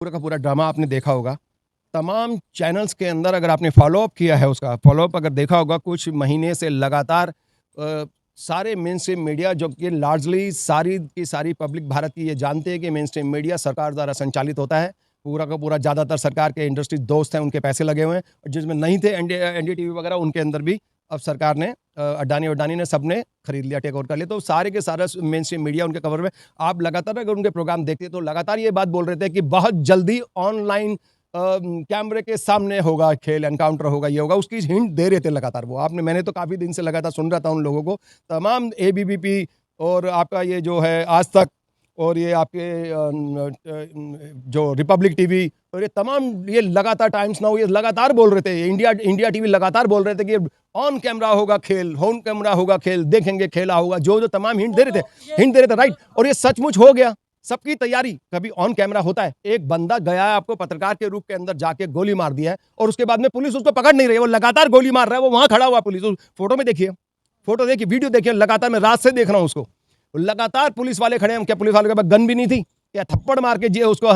पूरा का पूरा ड्रामा आपने देखा होगा। तमाम चैनल्स के अंदर अगर आपने फॉलोअप किया है, उसका फॉलोअप अगर देखा होगा, कुछ महीने से लगातार सारे मेन स्ट्रीम मीडिया, जो कि लार्जली सारी की सारी पब्लिक भारत की ये जानते हैं कि मेन स्ट्रीम मीडिया सरकार द्वारा संचालित होता है। पूरा का पूरा ज़्यादातर सरकार के इंडस्ट्री दोस्त हैं, उनके पैसे लगे हुए हैं, और जिसमें नहीं थे एनडीटीवी वगैरह, उनके अंदर भी अब सरकार ने अडानी ने सबने खरीद लिया, टेक ओवर कर लिया। तो सारे के सारा मेन स्ट्रीम मीडिया उनके कवर में, आप लगातार अगर उनके प्रोग्राम देखते तो लगातार ये बात बोल रहे थे कि बहुत जल्दी ऑनलाइन कैमरे के सामने होगा खेल, एनकाउंटर होगा, ये होगा, उसकी हिंट दे रहे थे लगातार वो। मैंने तो काफ़ी दिन से लगातार सुन रहा था उन लोगों को, तमाम एबीवीपी और आपका ये जो है आज तक, और ये आपके जो रिपब्लिक टीवी, और ये तमाम, ये लगातार टाइम्स नाउ, ये लगातार बोल रहे थे, इंडिया टीवी लगातार बोल रहे थे कि ऑन कैमरा होगा खेल, ऑन कैमरा होगा खेल, देखेंगे खेला होगा, जो तमाम हिंट दे रहे थे, राइट। और ये सचमुच हो गया। सबकी तैयारी, कभी ऑन कैमरा होता है। एक बंदा गया है, आपको पत्रकार के रूप के अंदर जाके गोली मार दिया है, और उसके बाद में पुलिस उसको पकड़ नहीं रही है, वो लगातार गोली मार रहा है, वो वहां खड़ा हुआ पुलिस, फोटो में देखिए, फोटो देखिए, वीडियो देखिए, लगातार मैं रात से देख रहा हूं उसको, लगातार पुलिस वाले खड़े हैं। क्या पुलिस वालों के पास गन भी नहीं थी? क्या थप्पड़ मार के जी उसको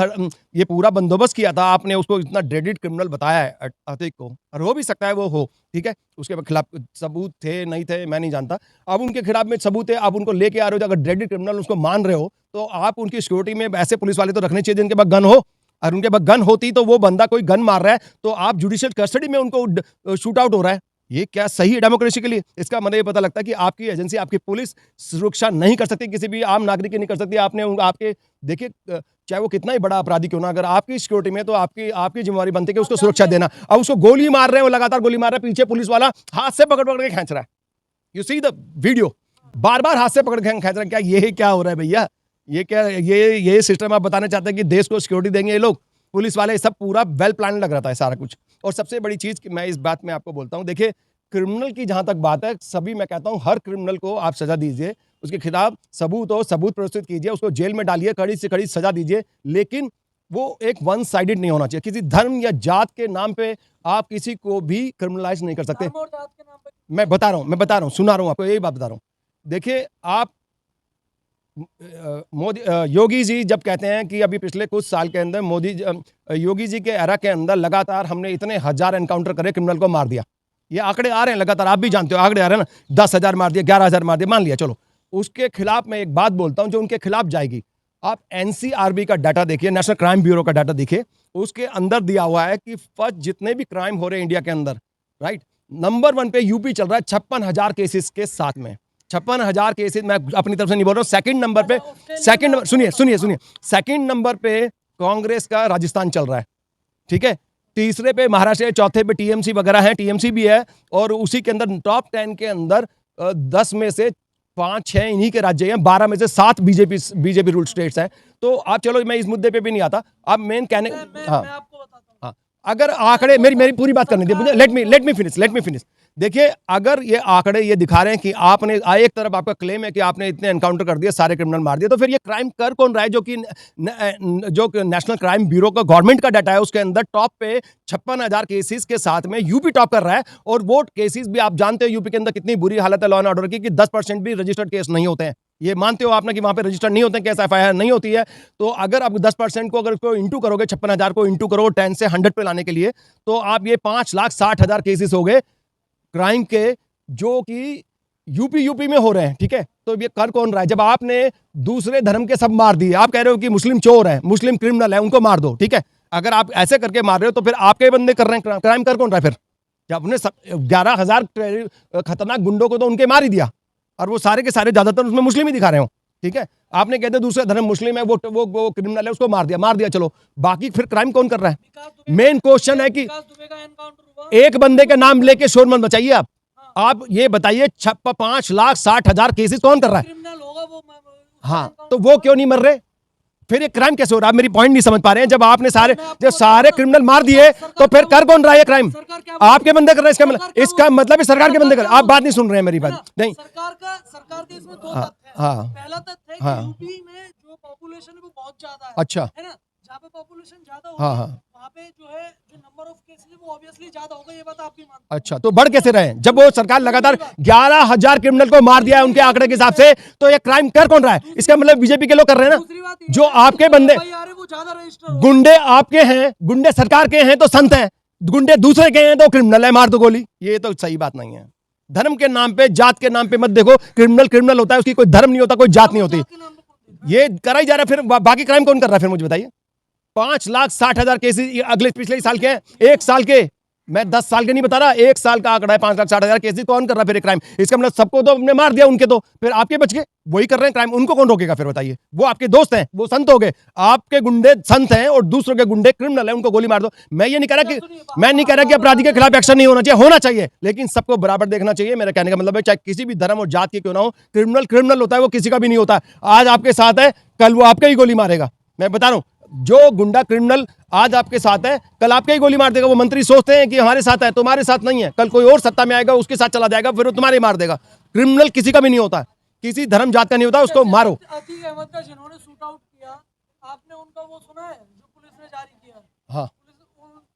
ये पूरा बंदोबस्त किया था आपने, उसको इतना ड्रेडेड क्रिमिनल बताया है अतीक को, और हो भी सकता है वो हो, ठीक है, उसके खिलाफ सबूत थे नहीं थे मैं नहीं जानता। अब उनके खिलाफ में सबूत है, आप उनको लेके आ रहे हो, अगर ड्रेडेड क्रिमिनल उसको मान रहे हो, तो आप उनकी सिक्योरिटी में ऐसे पुलिस वाले तो रखने चाहिए जिनके पास गन हो, और उनके पास गन होती तो वो बंदा कोई गन मार रहा है तो आप जुडिशियल कस्टडी में उनको शूट आउट हो रहा है। ये क्या सही है डेमोक्रेसी के लिए? इसका मतलब ये पता लगता है कि आपकी एजेंसी, आपकी पुलिस सुरक्षा नहीं कर सकती, किसी भी आम नागरिक की नहीं कर सकती। आपने आपके देखिए, चाहे वो कितना ही बड़ा अपराधी क्यों ना, अगर आपकी सिक्योरिटी में, तो आपकी जिम्मेवारी बनती है कि उसको सुरक्षा देना। अब उसको गोली मार रहे हैं, वो लगातार गोली मार रहा है, पीछे पुलिस वाला हाथ से पकड़ पकड़ के खींच रहा है। यू सी द वीडियो, बार बार हाथ से पकड़ के खींच रहा है। क्या हो रहा है भैया? ये क्या, ये सिस्टम आप बताना चाहते हैं कि देश को सिक्योरिटी देंगे ये लोग, पुलिस वाले? सब पूरा वेल प्लान लग रहा था सारा कुछ। और सबसे बड़ी चीज कि मैं इस बात में आपको बोलता हूं, देखिए, क्रिमिनल की जहां तक बात है, सभी, मैं कहता हूं हर क्रिमिनल को आप सजा दीजिए, उसके खिलाफ सबूत प्रस्तुत कीजिए, उसको जेल में डालिए, कड़ी से कड़ी सजा दीजिए, लेकिन वो एक वन साइडेड नहीं होना चाहिए। किसी धर्म या जात के नाम पे आप किसी को भी क्रिमिनलाइज नहीं कर सकते। मैं बता रहा हूं, सुना रहा हूं आपको, यही बात बता रहा हूं। देखिए, आप मोदी योगी जी जब कहते हैं कि अभी पिछले कुछ साल के अंदर योगी जी के एरा के अंदर लगातार हमने इतने हजार एनकाउंटर करे, क्रिमिनल को मार दिया, ये आंकड़े आ रहे हैं लगातार, आप भी जानते हो आंकड़े आ रहे हैं ना, 10,000 मार दिया, 11,000 मार दिया, मान लिया, चलो। उसके खिलाफ मैं एक बात बोलता हूं, जो उनके खिलाफ जाएगी, आप एनसीआरबी का डाटा देखिए, नेशनल क्राइम ब्यूरो का डाटा देखिए, उसके अंदर दिया हुआ है कि फर्स्ट जितने भी क्राइम हो रहे हैं इंडिया के अंदर, राइट, नंबर 1 पे यूपी चल रहा है 56,000 केसेस के साथ में। 56,000 केसेस, मैं अपनी तरफ से नहीं बोल रहा हूं। सेकंड नंबर पे, सुनिए, सेकंड नंबर पे कांग्रेस का राजस्थान चल रहा है, ठीक है, तीसरे पे महाराष्ट्र है, चौथे पे टीएमसी वगैरह है, टीएमसी भी है, और उसी के अंदर टॉप 10 के अंदर 10 में से 5-6 इन्हीं के राज्य हैं, 12 में से 7 बीजेपी रूल स्टेट्स हैं। तो आप, चलो मैं इस मुद्दे पे भी नहीं आता, अब मेन कहने, हाँ हाँ, अगर आंकड़े, मेरी पूरी बात करनी थी, लेट मी फिनिश। देखिए, अगर ये आंकड़े ये दिखा रहे हैं कि आपने, एक तरफ आपका क्लेम है कि आपने इतने एनकाउंटर कर दिए, सारे क्रिमिनल मार दिए, तो फिर ये क्राइम कर कौन रहा है? जो नेशनल क्राइम ब्यूरो का गवर्नमेंट का डाटा है, उसके अंदर टॉप पे 56,000 केसेस के साथ में यूपी टॉप कर रहा है। और वो केसेस भी आप जानते हो यूपी के अंदर कितनी बुरी हालत है लॉ एंड ऑर्डर की, कि 10% भी रजिस्टर्ड केस नहीं होते हैं। ये मानते हो आपने कि वहां पे रजिस्टर नहीं होते, केस एफआईआर नहीं होती है? तो अगर आप 10% को, अगर उसको इंटू करोगे, 56,000 को इंटू करो 10 से 100 पे लाने के लिए, तो आप ये 5,60,000 केसेस हो गए क्राइम के, जो कि यूपी में हो रहे हैं, ठीक है। तो ये कर कौन रहा है? जब आपने दूसरे धर्म के सब मार दिए, आप कह रहे हो कि मुस्लिम चोर हैं, मुस्लिम क्रिमिनल हैं, उनको मार दो, ठीक है। अगर आप ऐसे करके मार रहे हो, तो फिर आपके बंदे कर रहे हैं क्राइम, कर कौन रहा है फिर? जब आपने 11,000 खतरनाक गुंडों को तो उनके मार ही दिया, और वो सारे के सारे ज्यादातर उसमें मुस्लिम ही दिखा रहे हो, ठीक है। आपने कहते दूसरे धर्म मुस्लिम है, वो क्रिमिनल है, उसको मार दिया, चलो, बाकी फिर क्राइम कौन कर रहा है? मेन क्वेश्चन है कि एक बंदे के नाम लेके शोर मत बचाइए आप ये बताइए 5,60,000 केसेस कौन कर रहा है? हाँ, तो वो क्यों नहीं मर रहे? फिर ये क्राइम कैसे हो रहा है? आप मेरी पॉइंट नहीं समझ पा रहे हैं। जब आपने सारे क्रिमिनल मार दिए, तो फिर कर कौन रहा है क्राइम? आपके बंदे कर रहे हैं। इसका मतलब है सरकार के बंदे कर। आप बात नहीं सुन रहे हैं मेरी बात, नहीं। सरकार के इसमें 2 तथ्य हैं। पहला तथ्य है कि यूपी में जो पॉपुलेशन है वो बहुत ज्यादा है, अच्छा, है ना, जहाँ पे पॉपुलेशन ज्यादा होगी हाँ हाँ वहाँ पे जो है जो नंबर ऑफ केसेस है वो ऑब्वियसली ज्यादा होगा, ये बात आप भी मानते अच्छा, तो बढ़ कैसे रहे हैं? जब वो सरकार लगातार 11,000 क्रिमिनल को मार दिया है उनके आंकड़े के हिसाब से, तो ये क्राइम कर कौन रहा है? इसका मतलब बीजेपी के लोग कर रहे हैं हैं। ना। दूसरी बात ये जो है, आपके बंदे FIR है वो ज्यादा रजिस्टर हो गुंडे आपके हैं, गुंडे सरकार के हैं तो संत हैं, गुंडे दूसरे के हैं तो क्रिमिनल है, मार दो गोली। ये तो सही बात नहीं है। धर्म के नाम पे, जात के नाम पे मत देखो। क्रिमिनल क्रिमिनल होता है, उसकी कोई धर्म नहीं होता, कोई जात नहीं होती। के नाम पे कौन देता है? ये करा ही जा रहा है, फिर बाकी क्राइम कौन कर रहा है? फिर मुझे बताइए। 5,60,000 केसेस अगले पिछले साल के हैं, एक साल के। मैं 10 साल के नहीं बता रहा, एक साल का आंकड़ा है। 5,60,000 केसेस कौन कर रहा है फिर क्राइम? इसका मतलब सबको तो हमने मार दिया, उनके तो फिर आपके बच गए, वही कर रहे हैं क्राइम। उनको कौन रोकेगा फिर बताइए? वो आपके दोस्त हैं, वो संत हो गए। आपके गुंडे संत हैं और दूसरों के गुंडे क्रिमिनल हैं, उनको गोली मार दो। मैं ये नहीं कह रहा कि अपराधी के खिलाफ एक्शन नहीं होना चाहिए, लेकिन सबको बराबर देखना चाहिए। मेरा कहने का मतलब है, चाहे किसी भी धर्म और जात के क्यों ना हो, क्रिमिनल क्रिमिनल होता है, वो किसी का भी नहीं होता। आज आपके साथ है, कल वो आपके ही गोली मारेगा। मैं बता रहा हूं, जो गुंडा क्रिमिनल आज आपके साथ है, कल आपके ही गोली मार देगा। वो मंत्री सोचते हैं कि हमारे साथ है, तुम्हारे साथ नहीं है। कल कोई और सत्ता में आएगा, उसके साथ चला जाएगा, फिर वो तुम्हारे मार देगा। क्रिमिनल किसी का भी नहीं होता, किसी धर्म जात का नहीं होता, उसको मारो। अतीक अहमद का जिन्होंने शूट आउट किया, आपने उनका वो सुना है जो पुलिस ने जारी किया? हाँ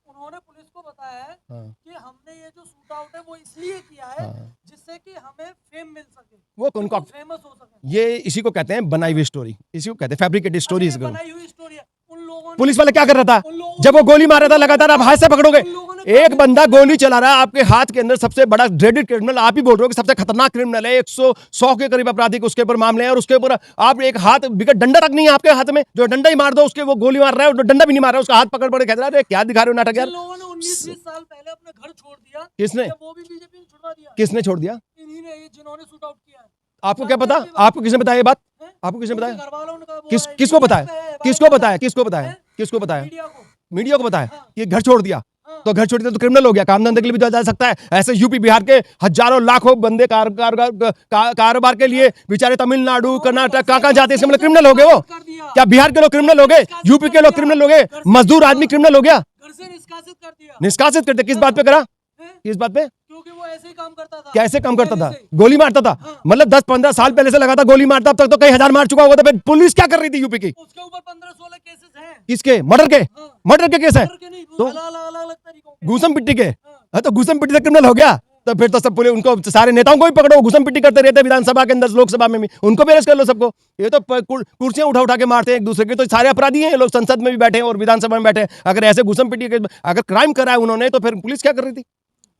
उन्होंने पुलिस को बताया है हाँ कि हमने ये जो शूट आउट है वो इसलिए किया है हाँ। जिससे कि हमें फेम मिल सके, वो उनका फेमस हो सके। ये इसी को कहते हैं बनाई हुई स्टोरी, इसी को कहते हैं फैब्रिकेटेड स्टोरीज। ये बनाई हुई स्टोरी है। उन लोगों ने पुलिस वाला क्या कर रहा था उन लोगों जब वो गोली मार रहा था? लगातार आप हाथ से पकड़ोगे। उन लोगों ने एक बंदा गोली चला रहा है आपके हाथ के अंदर, सबसे बड़ा ड्रेडेड क्रिमिनल आप ही बोल रहे हो कि सबसे खतरनाक क्रिमिनल है, 100 के करीब अपराधी उसके ऊपर मामले हैं, और उसके ऊपर आप एक हाथ बिगड़, डंडा तक नहीं है आपके हाथ में, जो डंडा ही मार दो उसके, वो गोली मार रहा है, डंडा भी नहीं मार रहा है, उसका हाथ पकड़ पकड़ कह रहा है क्या दिखा रहे हो नाटक यार। जिन लोगों ने 19-20 साल पहले अपना घर छोड़ दिया, किसने क्या वो भी बीजेपी ने छुड़वा दिया? किसने छोड़ दिया? इन्हीं ने, ये जिन्होंने शूट आउट किया है। आपको क्या पता? आपको किसने बताया ये बात? हैं? आपको किसने उनके बताया? घर वालों ने कहा, वो है, किसको मीडिया बताया? पे है, किसको बात बताया? है। किसको बताया? हैं? किसको बताया? मीडिया को। मीडिया को बताया हाँ। कि घर छोड़ दिया। हाँ। तो घर छोड़ दिया तो क्रिमिनल हो गया, काम धंधे के लिए भी तो जा सकता है। ऐसे यूपी बिहार के हजारों लाखों बंदे कारोबार के लिए बेचारे तमिलनाडु कर्नाटक कहाँ जाते हैं, इसका मतलब क्रिमिनल हो गए वो? कर दिया। क्या बिहार के लोग क्रिमिनल हो गए? यूपी के लोग क्रिमिनल हो गए? मजदूर आदमी क्रिमिनल हो गया? घर से निष्कासित कर दिया। निष्कासित करते किस बात पे करा? हैं? किस बात पे? क्योंकि वो ऐसे ही काम करता था। कैसे काम करता था? पहले से। गोली मारता था। मतलब 10-15 साल पहले से लगातार गोली मारता, अब तक तो कई हजार मार चुका होगा। तो फिर पुलिस क्या कर रही थी यूपी की? उसके ऊपर 15-16 केसेस हैं। किसके? मर्डर के? मर्डर के केस है? मर्डर के नहीं, तो अलग-अलग तरीकों के। घूसम पिट्टी के? हाँ, तो घूसम पिट्टी से क्रिमिनल हो गया, तो फिर तो सब पुलिस उनको, सारे नेताओं को भी पकड़ो, घूसम पिट्टी करते रहते हैं विधानसभा के अंदर, लोकसभा में भी, उनको भी अरेस्ट कर लो सबको। ये तो कुर्सियां उठा उठा के मारते हैं एक दूसरे के, तो सारे अपराधी हैं ये लोग, संसद में भी बैठे हैं और विधानसभा में बैठे हैं। अगर ऐसे घूसम पिट्टी के अगर क्राइम करा है उन्होंने, तो फिर पुलिस क्या कर रही थी?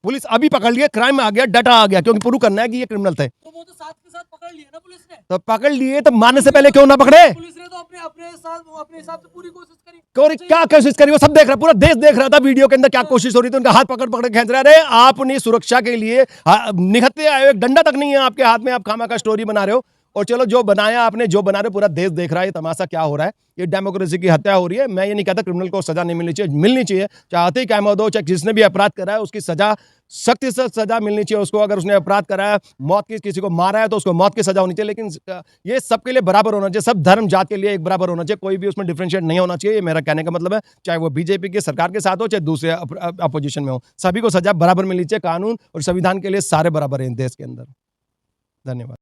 पुलिस अभी पकड़ लिया, क्राइम आ गया, डटा आ गया, क्योंकि प्रूव करना है कि ये क्रिमिनल थे। तो वो तो साथ के साथ पकड़ लिए ना पुलिस ने। तो पकड़ लिए, तो मारने से पहले क्यों ना पकड़े? पुलिस ने तो अपने अपने हिसाब से पूरी कोशिश करी। और क्या कोशिश करी? वो सब देख रहा, पूरा देश देख रहा था वीडियो के अंदर क्या कोशिश हो रही थी। उनका हाथ पकड़ पकड़ खींच रहे। अरे आपने सुरक्षा के लिए निहत्थे आए, एक डंडा तक नहीं है आपके हाथ में, आप खामा का स्टोरी बना रहे हो। और चलो, जो बनाया आपने, जो बना रहे, पूरा देश देख रहा है ये तमाशा क्या हो रहा है। ये डेमोक्रेसी की हत्या हो रही है। मैं ये नहीं कहता क्रिमिनल को सजा नहीं मिलनी चाहिए, मिलनी चाहिए। चाहते ही क्या मौत हो, चाहे जिसने भी अपराध करा है उसकी सजा, सख्त से सजा मिलनी चाहिए उसको। अगर उसने अपराध करा है, मौत की, किसी को मारा है, तो उसको मौत की सजा होनी चाहिए। लेकिन ये सबके लिए बराबर होना चाहिए, सब धर्म जात के लिए एक बराबर होना चाहिए, कोई भी उसमें डिफरेंशिएट नहीं होना चाहिए। ये मेरा कहने का मतलब है। चाहे वो बीजेपी की सरकार के साथ हो, चाहे दूसरे अपोजिशन में हो, सभी को सजा बराबर मिलनी चाहिए। कानून और संविधान के लिए सारे बराबर हैं देश के अंदर। धन्यवाद।